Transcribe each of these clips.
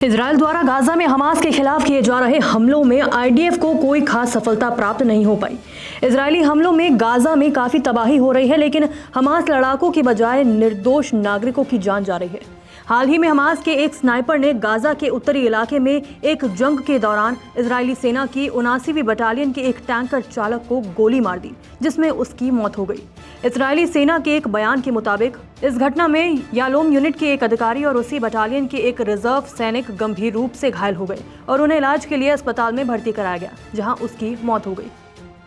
Israel द्वारा Gaza में Hamas के खिलाफ किए जा रहे हमलों में आईडीएफ को कोई खास सफलता प्राप्त नहीं हो पाई। इजरायली हमलों में गाजा में काफी तबाही हो रही है, लेकिन हमास लड़ाकों की बजाय निर्दोष नागरिकों की जान जा रही है। हाल ही में हमास के एक स्नाइपर ने गाजा के उत्तरी इलाके में एक जंग के दौरान इजरायली सेना की 79वीं बटालियन के एक टैंकर चालक को गोली मार दी, जिसमें उसकी मौत हो गई। इजरायली सेना के एक बयान के मुताबिक इस घटना में यालोम यूनिट के एक अधिकारी और उसी बटालियन के एक रिजर्व सैनिक गंभीर रूप से घायल हो गए और उन्हें इलाज के लिए अस्पताल में भर्ती कराया गया, जहां उसकी मौत हो गई।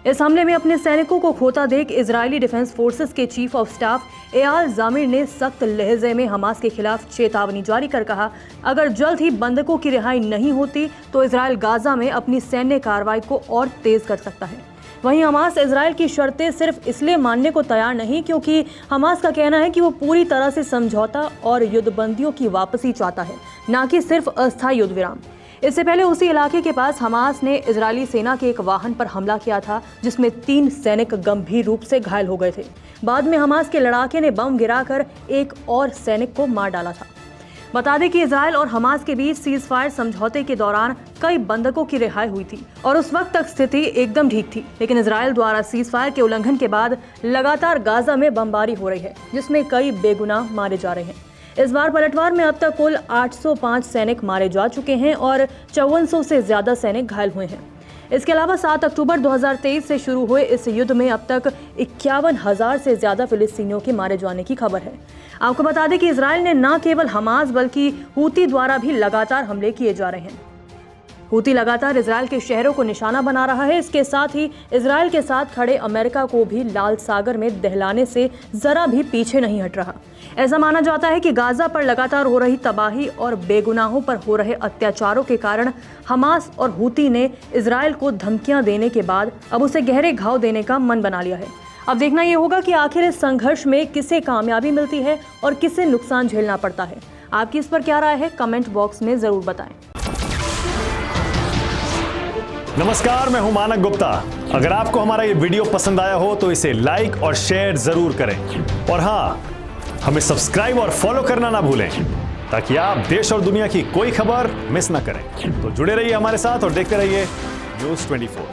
इस हमले में अपने सैनिकों को खोता देख इजरायली डिफेंस फोर्सेस के चीफ ऑफ स्टाफ एयाल जामिर ने सख्त लहजे में हमास के खिलाफ चेतावनी जारी कर कहा, अगर जल्द ही बंधकों की रिहाई नहीं होती तो इजरायल गाजा में अपनी सैन्य कार्रवाई को और तेज कर सकता है। वहीं हमास इजरायल की शर्तें सिर्फ इसलिए मानने को तैयार नहीं क्योंकि हमास का कहना है कि वो पूरी तरह से समझौता और युद्धबंदियों की वापसी चाहता है, न कि सिर्फ अस्थायी युद्ध विराम। इससे पहले उसी इलाके के पास हमास ने इजरायली सेना के एक वाहन पर हमला किया था, जिसमें 3 सैनिक गंभीर रूप से घायल हो गए थे। बाद में हमास के लड़ाके ने बम गिराकर एक और सैनिक को मार डाला था। बता दें कि इजरायल और हमास के बीच सीज फायर समझौते के दौरान कई बंधकों की रिहाई हुई थी और उस वक्त तक स्थिति एकदम ठीक थी, लेकिन इजरायल द्वारा सीज फायर के उल्लंघन के बाद लगातार गाजा में बमबारी हो रही है, जिसमें कई बेगुनाह मारे जा रहे हैं। इस बार पलटवार में अब तक कुल 805 सैनिक मारे जा चुके हैं और 5400 से ज्यादा सैनिक घायल हुए हैं। इसके अलावा 7 अक्टूबर 2023 से शुरू हुए इस युद्ध में अब तक 51,000 से ज्यादा फिलिस्तीनियों के मारे जाने की खबर है। आपको बता दें कि इजरायल ने न केवल हमास बल्कि हूती द्वारा भी लगातार हमले किए जा रहे हैं। हूती लगातार इजरायल के शहरों को निशाना बना रहा है। इसके साथ ही इजरायल के साथ खड़े अमेरिका को भी लाल सागर में दहलाने से जरा भी पीछे नहीं हट रहा। ऐसा माना जाता है कि गाजा पर लगातार हो रही तबाही और बेगुनाहों पर हो रहे अत्याचारों के कारण हमास और हूती ने इजरायल को धमकियां देने के बाद अब उसे गहरे घाव देने का मन बना लिया है। अब देखना ये होगा कि आखिर इस संघर्ष में किसे कामयाबी मिलती है और किसे नुकसान झेलना पड़ता है। आपकी इस पर क्या राय है, कमेंट बॉक्स में जरूर बताएं। नमस्कार, मैं हूं मानक गुप्ता। अगर आपको हमारा ये वीडियो पसंद आया हो तो इसे लाइक और शेयर जरूर करें और हाँ, हमें सब्सक्राइब और फॉलो करना ना भूलें ताकि आप देश और दुनिया की कोई खबर मिस ना करें। तो जुड़े रहिए हमारे साथ और देखते रहिए न्यूज़ 24।